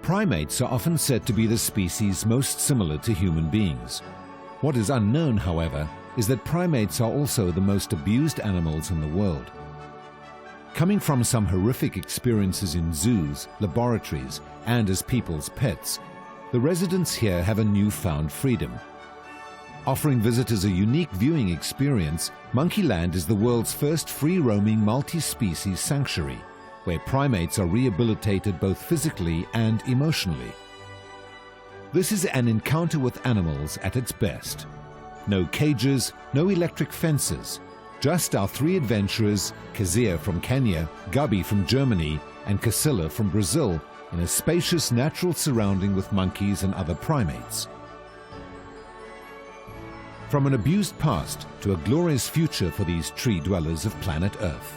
Primates are often said to be the species most similar to human beings. What is unknown, however, is that primates are also the most abused animals in the world. Coming from some horrific experiences in zoos, laboratories, and as people's pets, the residents here have a newfound freedom. Offering visitors a unique viewing experience, Monkeyland is the world's first free-roaming multi-species sanctuary, where primates are rehabilitated both physically and emotionally. This is an encounter with animals at its best. No cages, no electric fences, just our three adventurers, Kezia from Kenya, Gabi from Germany, and Cassila from Brazil, in a spacious natural surrounding with monkeys and other primates. From an abused past to a glorious future for these tree dwellers of planet Earth.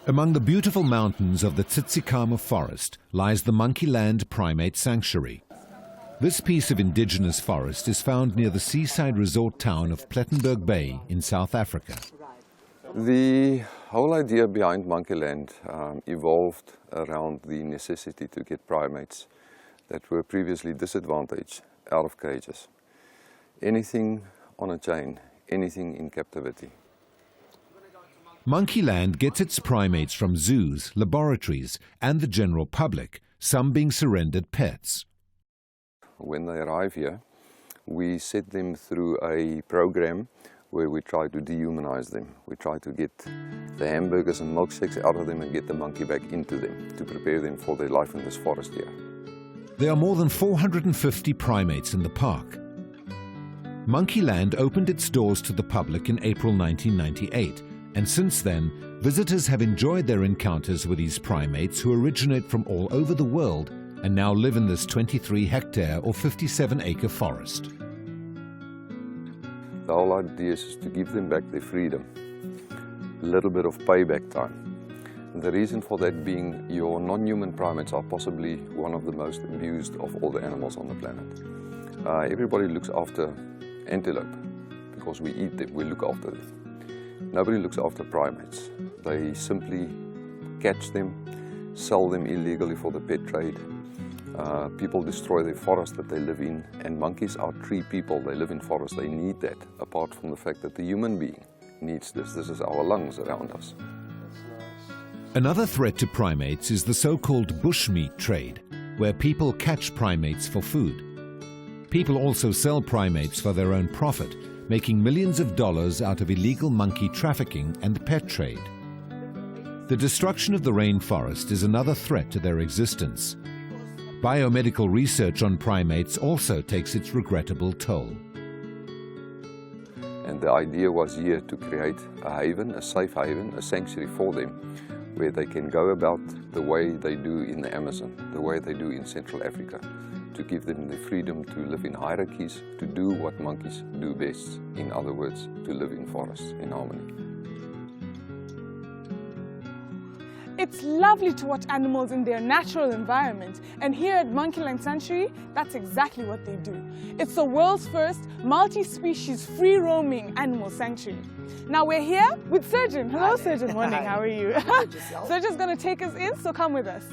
Among the beautiful mountains of the Tsitsikamma forest lies the Monkeyland Primate Sanctuary. This piece of indigenous forest is found near the seaside resort town of Plettenberg Bay in South Africa. The whole idea behind Monkeyland evolved around the necessity to get primates that were previously disadvantaged out of cages. Anything on a chain, anything in captivity. Monkeyland gets its primates from zoos, laboratories, and the general public, some being surrendered pets. When they arrive here, we set them through a program where we try to dehumanize them. We try to get the hamburgers and milkshakes out of them and get the monkey back into them to prepare them for their life in this forest here. There are more than 450 primates in the park. Monkeyland opened its doors to the public in April 1998. And since then, visitors have enjoyed their encounters with these primates who originate from all over the world and now live in this 23-hectare or 57-acre forest. The whole idea is to give them back their freedom, a little bit of payback time. The reason for that being your non-human primates are possibly one of the most abused of all the animals on the planet. Everybody looks after antelope because we eat them, we look after them. Nobody looks after primates. They simply catch them, sell them illegally for the pet trade. People destroy the forest that they live in, and monkeys are tree people. They live in forests. They need that, apart from the fact that the human being needs this. This is our lungs around us. Another threat to primates is the so-called bushmeat trade, where people catch primates for food. People also sell primates for their own profit, making millions of dollars out of illegal monkey trafficking and the pet trade. The destruction of the rainforest is another threat to their existence. Biomedical research on primates also takes its regrettable toll. And the idea was here to create a haven, a safe haven, a sanctuary for them, where they can go about the way they do in the Amazon, the way they do in Central Africa, to give them the freedom to live in hierarchies, to do what monkeys do best. In other words, to live in forests in harmony. It's lovely to watch animals in their natural environment, and here at Monkeyland Sanctuary, that's exactly what they do. It's the world's first multi-species free-roaming animal sanctuary. Now we're here with Surgeon. Hello, Surgeon. Morning. How are you? Surgeon's going to take us in, so come with us.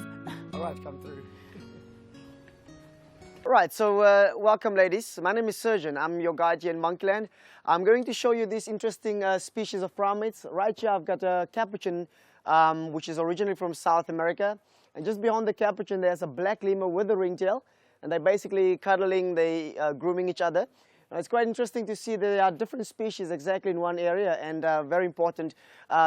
All right, come through. Right, so welcome ladies. My name is Surgeon. I'm your guide here in Monkeyland. I'm going to show you this interesting species of primates. Right here I've got a capuchin, which is originally from South America. And just beyond the capuchin there's a black lemur with a ringtail. And they're basically cuddling, grooming each other. It's quite interesting to see there are different species exactly in one area, and very important,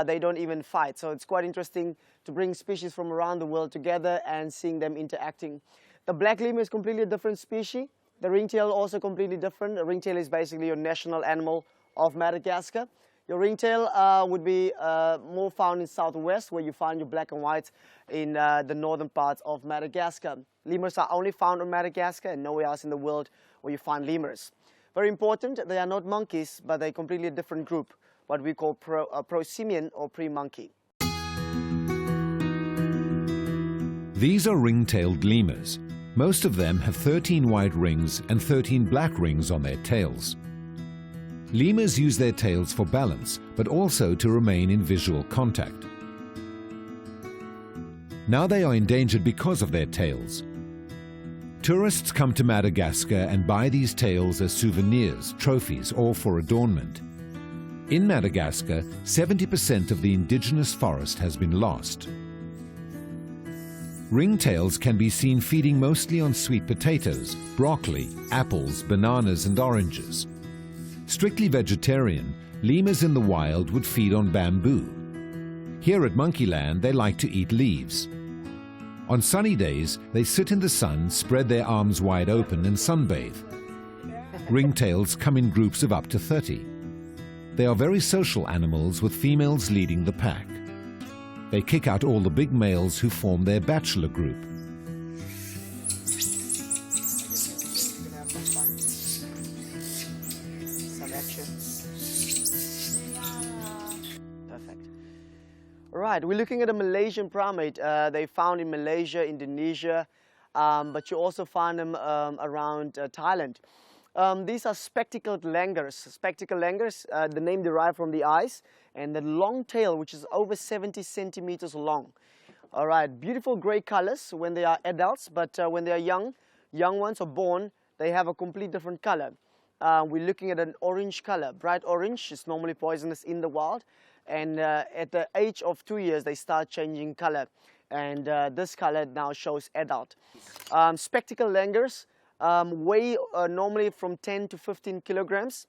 they don't even fight. So it's quite interesting to bring species from around the world together and seeing them interacting. The black lemur is completely a different species. The ringtail also completely different. The ringtail is basically your national animal of Madagascar. Your ringtail would be more found in southwest, where you find your black and white in the northern parts of Madagascar. Lemurs are only found on Madagascar and nowhere else in the world where you find lemurs. Very important, they are not monkeys, but they're a completely different group, what we call prosimian or pre-monkey. These are ring-tailed lemurs. Most of them have 13 white rings and 13 black rings on their tails. Lemurs use their tails for balance, but also to remain in visual contact. Now they are endangered because of their tails. Tourists come to Madagascar and buy these tails as souvenirs, trophies, or for adornment. In Madagascar, 70% of the indigenous forest has been lost. Ringtails can be seen feeding mostly on sweet potatoes, broccoli, apples, bananas, and oranges. Strictly vegetarian, lemurs in the wild would feed on bamboo. Here at Monkeyland, they like to eat leaves. On sunny days, they sit in the sun, spread their arms wide open and sunbathe. Ringtails come in groups of up to 30. They are very social animals, with females leading the pack. They kick out all the big males who form their bachelor group. Perfect. All right, we're looking at a Malaysian primate. They found in Malaysia, Indonesia, but you also find them around Thailand. These are spectacled langurs. Spectacled langurs, the name derived from the eyes, and the long tail, which is over 70 centimeters long. All right, beautiful gray colors when they are adults, but when they are young ones are born, they have a complete different color. We're looking at an orange color, bright orange. It's normally poisonous in the wild, and at the age of 2 years, they start changing color, and this color now shows adult. Spectacled langurs weigh normally from 10 to 15 kilograms,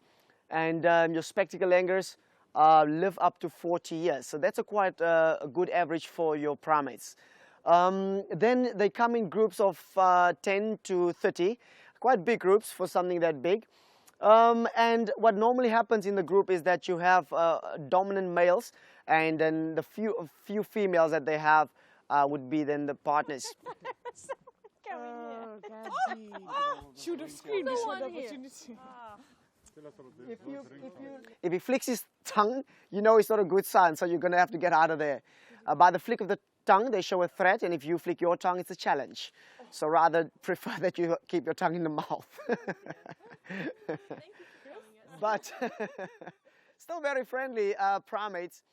and your spectacled langurs live up to 40 years. So that's quite a good average for your primates. Then they come in groups of 10 to 30, quite big groups for something that big. And what normally happens in the group is that you have dominant males, and then the few females that they have would be then the partners. Should have screamed. We saw the opportunity. If he flicks his tongue, you know it's not a good sign, so you're going to have to get out of there. By the flick of the tongue, they show a threat, and if you flick your tongue, it's a challenge. So rather prefer that you keep your tongue in the mouth. But still very friendly primates.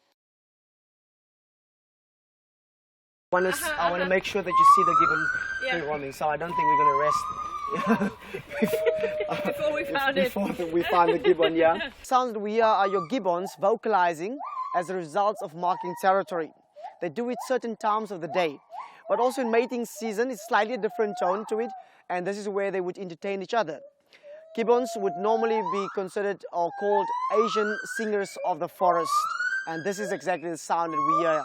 I want to make sure that you see the gibbon pre-warming, so I don't think we're going to rest. Before we find the gibbon, yeah. Sounds that we hear are your gibbons vocalizing as a result of marking territory. They do it certain times of the day, but also in mating season, it's slightly a different tone to it, and this is where they would entertain each other. Gibbons would normally be considered or called Asian singers of the forest, and this is exactly the sound that we hear.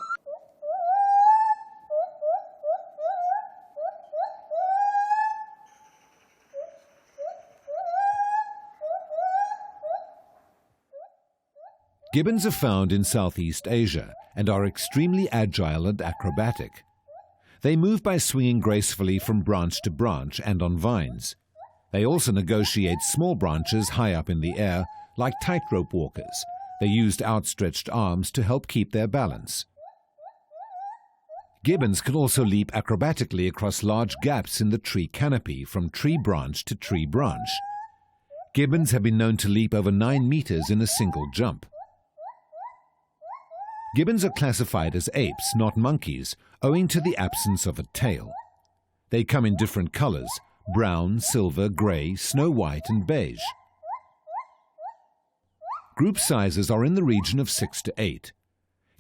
Gibbons are found in Southeast Asia and are extremely agile and acrobatic. They move by swinging gracefully from branch to branch and on vines. They also negotiate small branches high up in the air, like tightrope walkers. They used outstretched arms to help keep their balance. Gibbons can also leap acrobatically across large gaps in the tree canopy from tree branch to tree branch. Gibbons have been known to leap over 9 meters in a single jump. Gibbons are classified as apes, not monkeys, owing to the absence of a tail. They come in different colors: brown, silver, grey, snow white and beige. Group sizes are in the region of 6 to 8.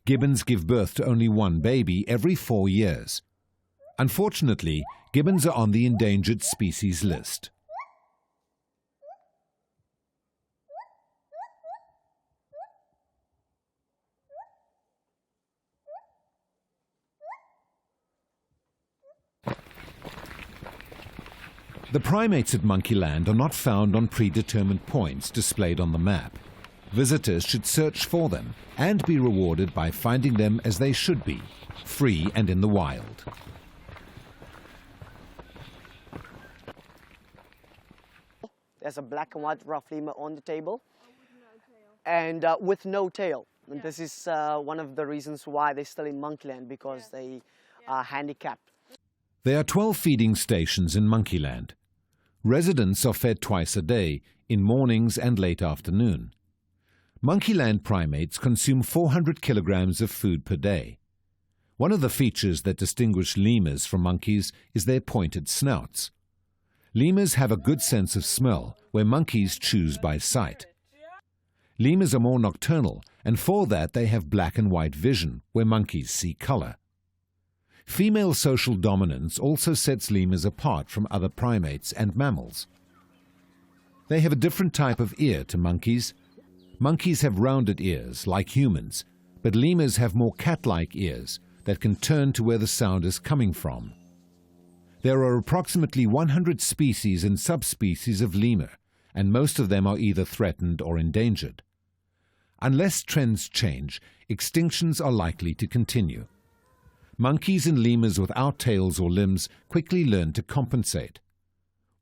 Gibbons give birth to only one baby every 4 years. Unfortunately, gibbons are on the endangered species list. The primates at Monkeyland are not found on predetermined points displayed on the map. Visitors should search for them and be rewarded by finding them as they should be, free and in the wild. There's a black and white rough lemur on the table, and with no tail. And this is one of the reasons why they're still in Monkeyland, because they are handicapped. There are 12 feeding stations in Monkeyland. Residents are fed twice a day, in mornings and late afternoon. Monkeyland primates consume 400 kilograms of food per day. One of the features that distinguish lemurs from monkeys is their pointed snouts. Lemurs have a good sense of smell, where monkeys choose by sight. Lemurs are more nocturnal, and for that they have black and white vision, where monkeys see color. Female social dominance also sets lemurs apart from other primates and mammals. They have a different type of ear to monkeys. Monkeys have rounded ears, like humans, but lemurs have more cat-like ears that can turn to where the sound is coming from. There are approximately 100 species and subspecies of lemur, and most of them are either threatened or endangered. Unless trends change, extinctions are likely to continue. Monkeys and lemurs without tails or limbs quickly learn to compensate.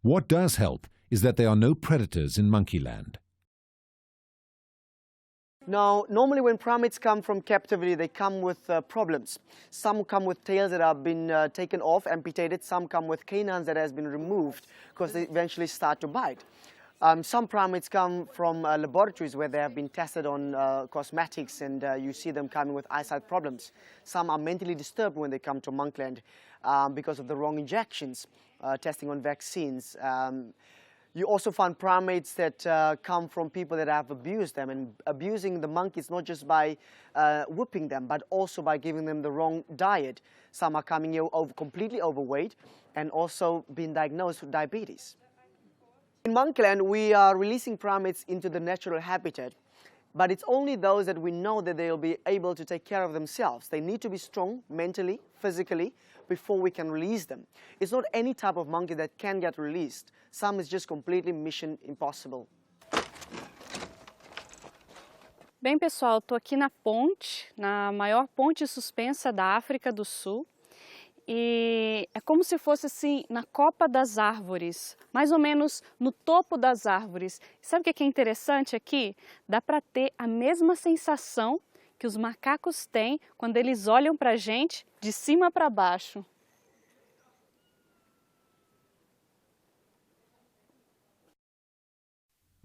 What does help is that there are no predators in Monkeyland. Now, normally when primates come from captivity, they come with problems. Some come with tails that have been taken off, amputated. Some come with canines that has been removed because they eventually start to bite. Some primates come from laboratories where they have been tested on cosmetics, and you see them coming with eyesight problems. Some are mentally disturbed when they come to Monkeyland because of the wrong injections, testing on vaccines. You also find primates that come from people that have abused them, and abusing the monkeys not just by whipping them, but also by giving them the wrong diet. Some are coming here completely overweight and also being diagnosed with diabetes. In Monkeyland, we are releasing primates into the natural habitat, but it's only those that we know that they'll be able to take care of themselves. They need to be strong mentally, physically, before we can release them. It's not any type of monkey that can get released. Some is just completely mission impossible. Bem, pessoal, estou aqui na ponte, na maior ponte suspensa da África do Sul. E é como se fosse assim na copa das árvores, mais ou menos no topo das árvores. Sabe o que é interessante aqui? Dá para ter a mesma sensação que os macacos têm quando eles olham para a gente de cima para baixo.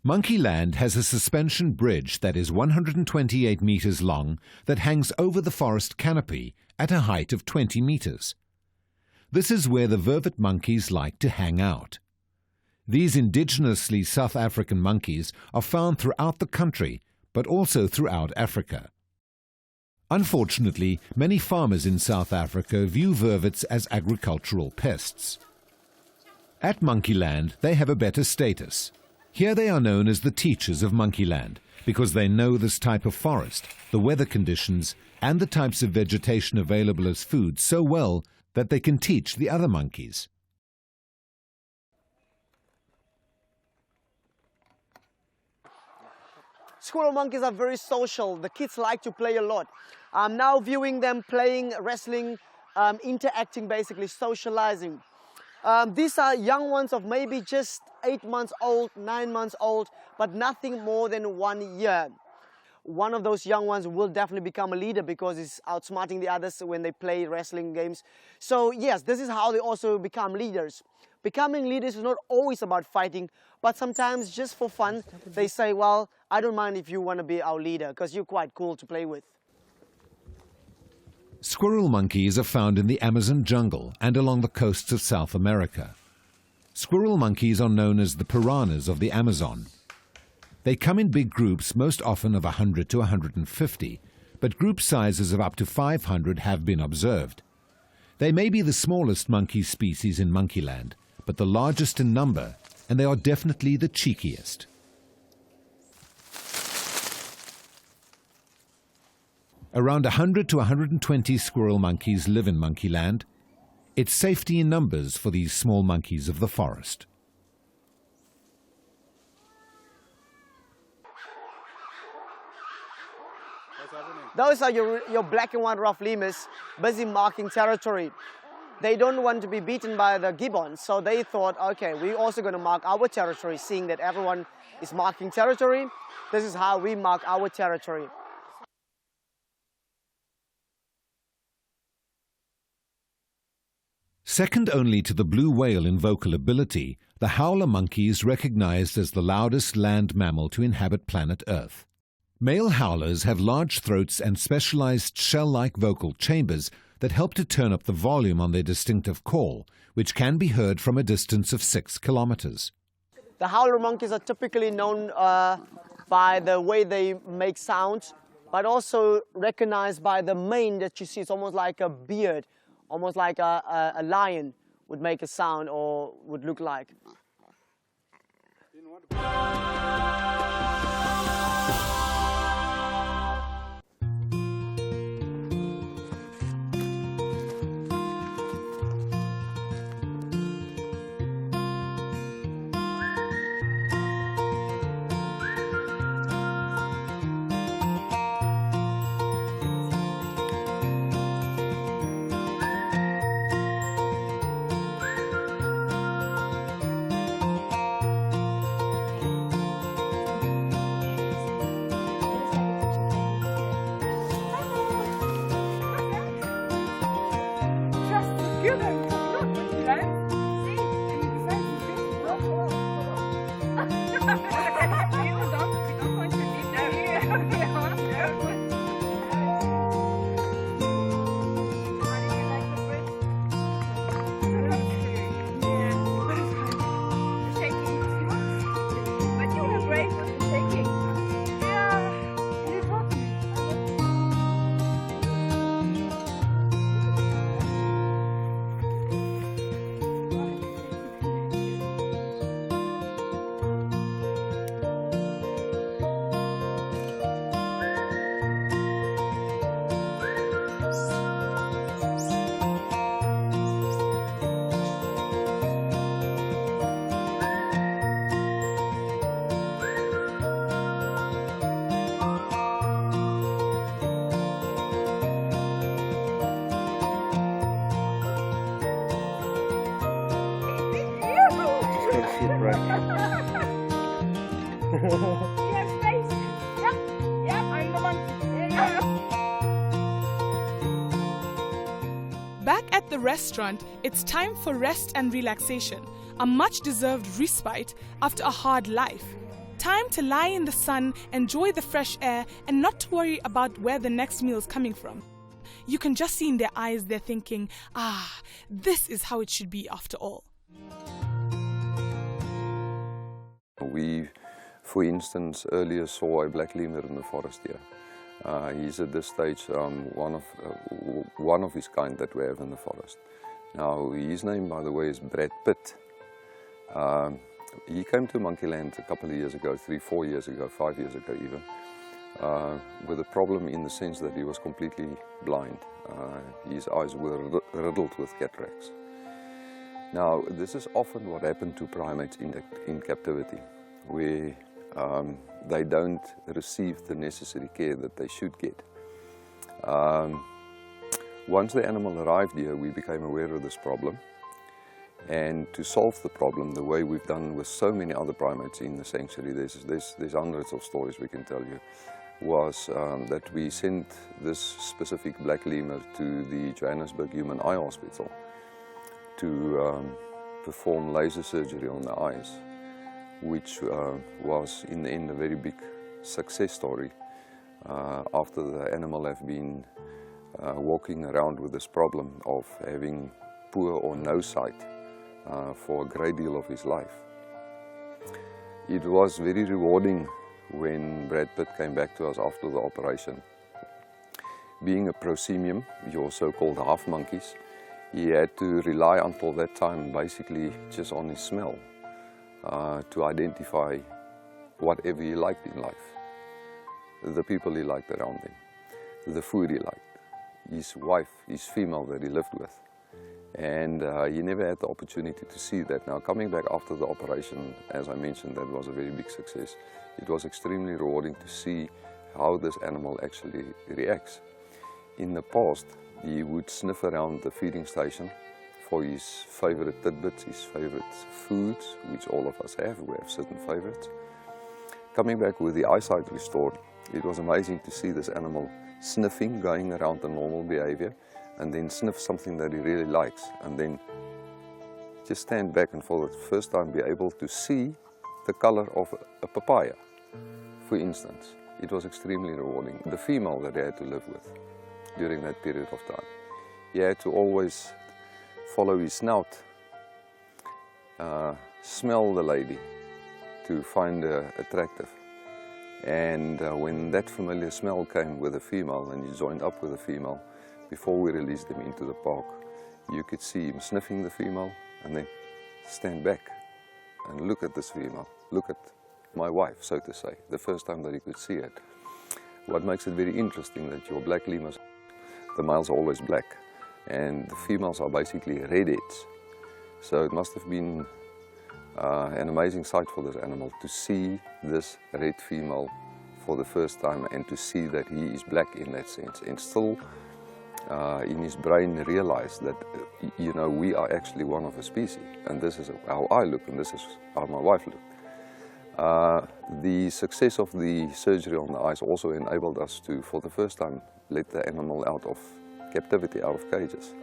Monkeyland has a suspension bridge that is 128 meters long that hangs over the forest canopy at a height of 20 meters. This is where the vervet monkeys like to hang out. These indigenously South African monkeys are found throughout the country, but also throughout Africa. Unfortunately, many farmers in South Africa view vervets as agricultural pests. At Monkeyland, they have a better status. Here they are known as the teachers of Monkeyland, because they know this type of forest, the weather conditions, and the types of vegetation available as food so well that they can teach the other monkeys. Squirrel monkeys are very social. The kids like to play a lot. I'm now viewing them playing, wrestling, interacting, basically socializing. These are young ones of maybe just 8 months old, 9 months old, but nothing more than 1 year. One of those young ones will definitely become a leader because he's outsmarting the others when they play wrestling games. So yes, this is how they also become leaders. Becoming leaders is not always about fighting, but sometimes just for fun, they say, well, I don't mind if you want to be our leader because you're quite cool to play with. Squirrel monkeys are found in the Amazon jungle and along the coasts of South America. Squirrel monkeys are known as the piranhas of the Amazon. They come in big groups, most often of 100 to 150, but group sizes of up to 500 have been observed. They may be the smallest monkey species in Monkeyland, but the largest in number, and they are definitely the cheekiest. Around 100 to 120 squirrel monkeys live in Monkeyland. It's safety in numbers for these small monkeys of the forest. Those are your black and white rough lemurs busy marking territory. They don't want to be beaten by the gibbons, so they thought, okay, we're also going to mark our territory, seeing that everyone is marking territory. This is how we mark our territory. Second only to the blue whale in vocal ability, the howler monkey is recognized as the loudest land mammal to inhabit planet Earth. Male howlers have large throats and specialized shell-like vocal chambers that help to turn up the volume on their distinctive call, which can be heard from a distance of 6 kilometers. The howler monkeys are typically known by the way they make sounds, but also recognized by the mane that you see. It's almost like a beard, almost like a lion would make a sound or would look like. Back at the restaurant, it's time for rest and relaxation, a much-deserved respite after a hard life. Time to lie in the sun, enjoy the fresh air, and not to worry about where the next meal is coming from. You can just see in their eyes they're thinking, this is how it should be after all. We, for instance, earlier saw a black lemur in the forest here. He's at this stage one of his kind that we have in the forest. Now, his name, by the way, is Brad Pitt. He came to Monkeyland a couple of years ago, 3, 4 years ago, 5 years ago even, with a problem in the sense that he was completely blind. His eyes were riddled with cataracts. Now, this is often what happened to primates in captivity, where they don't receive the necessary care that they should get. Once the animal arrived here, we became aware of this problem. And to solve the problem, the way we've done with so many other primates in the sanctuary, there's hundreds of stories we can tell you, was that we sent this specific black lemur to the Johannesburg Human Eye Hospital to perform laser surgery on the eyes, which was in the end a very big success story after the animal have been walking around with this problem of having poor or no sight for a great deal of his life. It was very rewarding when Brad Pitt came back to us after the operation. Being a prosimium, your so-called half monkeys, he had to rely until that time basically just on his smell to identify whatever he liked in life. The people he liked around him, the food he liked, his wife, his female that he lived with. And he never had the opportunity to see that. Now, coming back after the operation, as I mentioned, that was a very big success. It was extremely rewarding to see how this animal actually reacts. In the past, he would sniff around the feeding station for his favorite tidbits, his favorite foods, which all of us have. We have certain favorites. Coming back with the eyesight restored, it was amazing to see this animal sniffing, going around the normal behavior, and then sniff something that he really likes, and then just stand back and for the first time be able to see the color of a papaya, for instance. It was extremely rewarding. The female that he had to live with during that period of time, he had to always follow his snout, smell the lady to find her attractive. And when that familiar smell came with a female and he joined up with a female, before we released him into the park, you could see him sniffing the female and then stand back and look at this female, look at my wife, so to say, the first time that he could see it. What makes it very interesting that your black lemurs, the males are always black and the females are basically redheads. So it must have been an amazing sight for this animal to see this red female for the first time and to see that he is black in that sense, and still in his brain realize that, you know, we are actually one of a species, and this is how I look and this is how my wife looked. The success of the surgery on the eyes also enabled us to, for the first time, let the animal out of captivity, out of cages.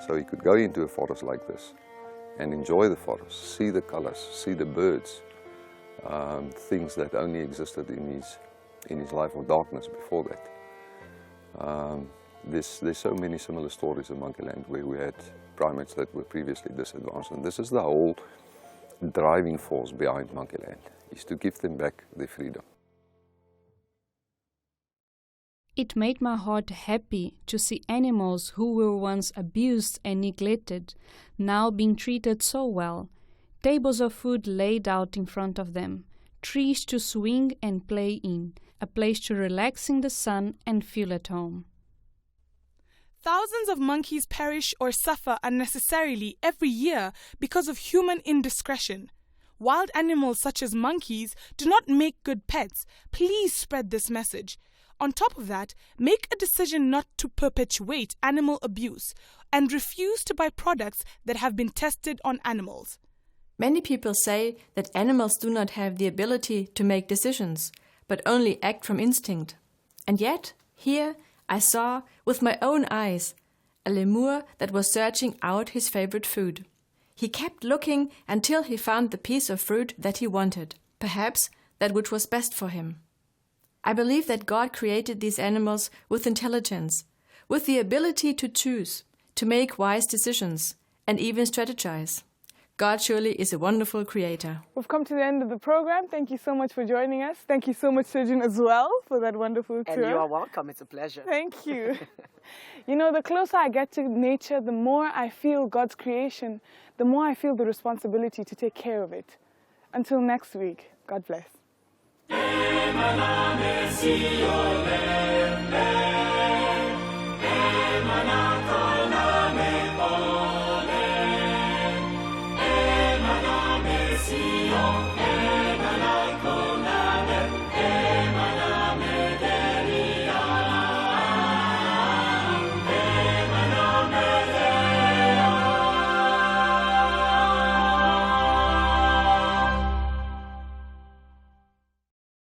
So he could go into a forest like this and enjoy the forest, see the colors, see the birds, things that only existed in his life of darkness before that. There's so many similar stories in Monkeyland where we had primates that were previously disadvantaged, and this is the whole driving force behind Monkeyland, is to give them back their freedom. It made my heart happy to see animals who were once abused and neglected now being treated so well. Tables of food laid out in front of them, trees to swing and play in, a place to relax in the sun and feel at home. Thousands of monkeys perish or suffer unnecessarily every year because of human indiscretion. Wild animals such as monkeys do not make good pets. Please spread this message. On top of that, make a decision not to perpetuate animal abuse and refuse to buy products that have been tested on animals. Many people say that animals do not have the ability to make decisions, but only act from instinct. And yet, here I saw, with my own eyes, a lemur that was searching out his favorite food. He kept looking until he found the piece of fruit that he wanted, perhaps that which was best for him. I believe that God created these animals with intelligence, with the ability to choose, to make wise decisions, and even strategize. God surely is a wonderful creator. We've come to the end of the program. Thank you so much for joining us. Thank you so much, Surgeon, as well, for that wonderful tour. And you are welcome. It's a pleasure. Thank you. You know, the closer I get to nature, the more I feel God's creation, the more I feel the responsibility to take care of it. Until next week, God bless.